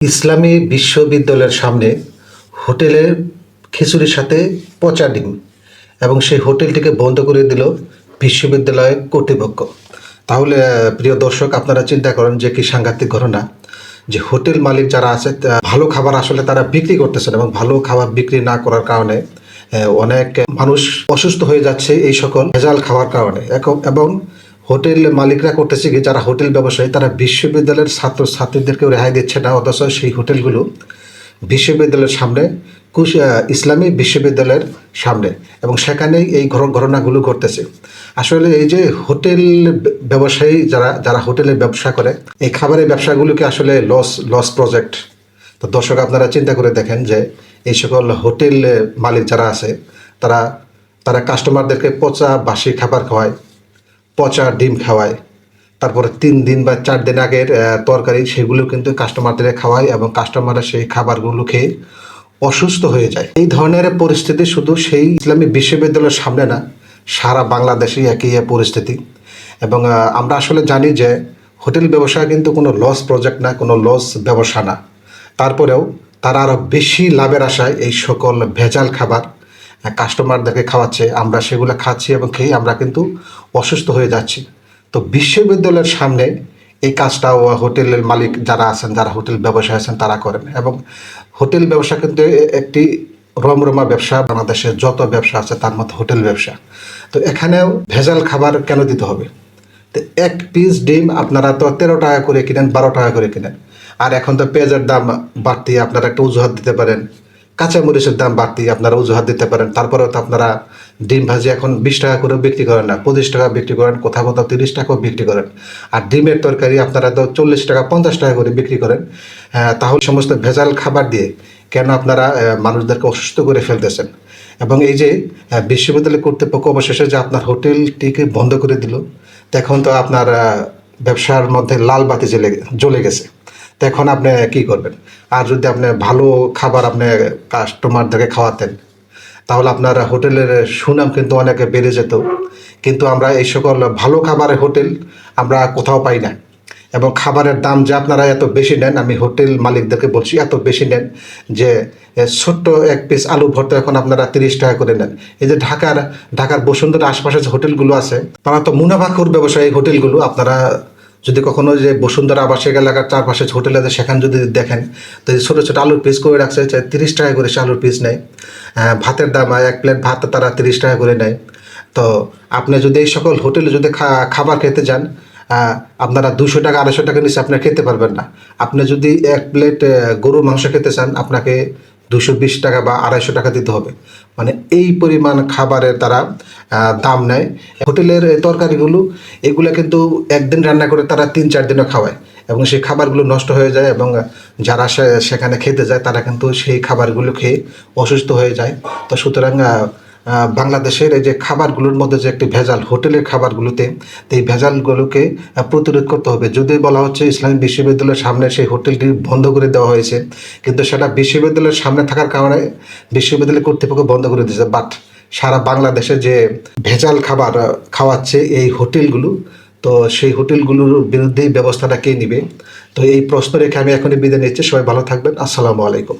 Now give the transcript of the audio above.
ইসলামী বিশ্ববিদ্যালয়ের সামনে হোটেলের খিচুড়ির সাথে পচা ডিম এবং সেই হোটেলটিকে বন্ধ করে দিল বিশ্ববিদ্যালয় কর্তৃপক্ষ। তাহলে প্রিয় দর্শক, আপনারা চিন্তা করেন যে কি সাংঘাতিক ঘটনা, যে হোটেল মালিক যারা আছে ভালো খাবার আসলে তারা বিক্রি করতেছেন এবং ভালো খাবার বিক্রি না করার কারণে অনেক মানুষ অসুস্থ হয়ে যাচ্ছে এই সকল ভেজাল খাওয়ার কারণে। এবং হোটেল মালিকরা করতেছে কি, যারা হোটেল ব্যবসায়ী তারা বিশ্ববিদ্যালয়ের ছাত্র ছাত্রীদেরকেও রেহাই দিচ্ছে না, অথচ সেই হোটেলগুলো বিশ্ববিদ্যালয়ের সামনে ইসলামী বিশ্ববিদ্যালয়ের সামনে, এবং সেখানেই এই ঘটনাগুলো ঘটতেছে। আসলে এই যে হোটেল ব্যবসায়ী যারা হোটেলের ব্যবসা করে, এই খাবারের ব্যবসাগুলোকে আসলে লস প্রজেক্ট। তো দর্শক, আপনারা চিন্তা করে দেখেন যে এই সকল হোটেল মালিক যারা আছে তারা কাস্টমারদেরকে পচা বাসি খাবার খাওয়ায়, পচা ডিম খাওয়ায়, তারপরে 3 দিন বা 4 দিন আগের তরকারি সেগুলো কিন্তু কাস্টমারদের খাওয়ায় এবং কাস্টমাররা সেই খাবারগুলো খেয়ে অসুস্থ হয়ে যায়। এই ধরনের পরিস্থিতি শুধু সেই ইসলামী বিশ্ববিদ্যালয়ের সামনে না, সারা বাংলাদেশেই একই পরিস্থিতি। এবং আমরা আসলে জানি যে হোটেল ব্যবসা কিন্তু কোনো লস প্রজেক্ট না, কোনো লস ব্যবসা না। তারপরেও তারা আরও বেশি লাভের আশায় এই সকল ভেজাল খাবার কাস্টমারদেরকে খাওয়াচ্ছে, আমরা সেগুলো খাচ্ছি এবং খেয়ে আমরা কিন্তু অসুস্থ হয়ে যাচ্ছি। তো বিশ্ববিদ্যালয়ের সামনে এই কাজটাও হোটেলের মালিক যারা আছেন, যারা হোটেল ব্যবসায়ী আছেন তারা করেন। এবং হোটেল ব্যবসা কিন্তু একটি রমরমা ব্যবসা, বাংলাদেশের যত ব্যবসা আছে তার মধ্যে হোটেল ব্যবসা। তো এখানেও ভেজাল খাবার কেন দিতে হবে? তো 1 পিস ডিম আপনারা তো 13 টাকা করে কিনেন, 12 টাকা করে কিনেন। আর এখন তো পেঁয়াজের দাম বাড়তি, আপনারা একটা অজুহাত দিতে পারেন। কাঁচামরিচের দাম বাড়তি, আপনারা অজুহাত দিতে পারেন। তারপরেও তো আপনারা ডিম ভাজি এখন 20 টাকা করেও বিক্রি করেন না, 25 টাকা বিক্রি করেন, কোথাও 30 টাকাও বিক্রি করেন। আর ডিমের তরকারি আপনারা তো 40 টাকা 50 টাকা করে বিক্রি করেন। তাহলে সমস্ত ভেজাল খাবার দিয়ে কেন আপনারা মানুষদেরকে অসুস্থ করে ফেলতেছেন? এবং এই যে বিশ্ববিদ্যালয় কর্তৃপক্ষ অবশেষে যে আপনার হোটেলটিকে বন্ধ করে দিল, এখন তো আপনার ব্যবসার মধ্যে লাল বাতি জ্বলে গেছে। তো এখন আপনি কী করবেন? আর যদি আপনি ভালো খাবার আপনি কাস্টমারদেরকে খাওয়াতেন, তাহলে আপনার হোটেলের সুনাম কিন্তু অনেক বেড়ে যেত। কিন্তু আমরা এই সকল ভালো খাবারের হোটেল আমরা কোথাও পাই না। এবং খাবারের দাম যে আপনারা এত বেশি নেন, আমি হোটেল মালিকদেরকে বলছি, এত বেশি নেন যে ছোট্ট 1 পিস আলু ভর্তা এখন আপনারা 30 টাকা করে নেন। এই যে ঢাকার বসুন্ধরা আশপাশে যে হোটেলগুলো আছে, তারা তো মুনাফাখোর ব্যবসায়ী হোটেলগুলো। আপনারা যদি কখনো যে বসুন্ধরা আবাসিক এলাকার চারপাশে হোটেল আছে সেখানে যদি দেখেন, তো ছোটো ছোটো আলুর পিস করে রাখছে, 30 টাকা করে সে আলুর পিস নেয়। ভাতের দাম 1 প্লেট ভাত তারা 30 টাকা করে নেয়। তো আপনি যদি এই সকল হোটেলে যদি খাবার খেতে যান, আপনারা 200 টাকা 250 টাকা নিচে আপনারা খেতে পারবেন না। আপনি যদি 1 প্লেট গরুর মাংস খেতে চান, আপনাকে 220 টাকা বা 250 টাকা দিতে হবে। মানে এই পরিমাণ খাবারের তারা দাম নেয়। হোটেলের তরকারিগুলো এগুলো কিন্তু একদিন রান্না করে তারা 3-4 দিনও খাওয়ায়, এবং সেই খাবারগুলো নষ্ট হয়ে যায়। এবং যারা সেখানে খেতে যায় তারা কিন্তু সেই খাবারগুলো খেয়ে অসুস্থ হয়ে যায়। তো সুতরাং বাংলাদেশের এই যে খাবারগুলোর মধ্যে যে একটি ভেজাল হোটেলের খাবারগুলোতে, এই ভেজালগুলোকে প্রতিরোধ করতে হবে। যদি বলা হচ্ছে ইসলামী বিশ্ববিদ্যালয়ের সামনে সেই হোটেলটি বন্ধ করে দেওয়া হয়েছে, কিন্তু সেটা বিশ্ববিদ্যালয়ের সামনে থাকার কারণে বিশ্ববিদ্যালয় কর্তৃপক্ষ বন্ধ করে দিয়েছে। বাট সারা বাংলাদেশে যে ভেজাল খাবার খাওয়াচ্ছে এই হোটেলগুলো, তো সেই হোটেলগুলোর বিরুদ্ধেই ব্যবস্থাটা কে নেবে? তো এই প্রশ্ন রেখে আমি এখনই বিদায় নিচ্ছি। সবাই ভালো থাকবেন। আসসালামু আলাইকুম।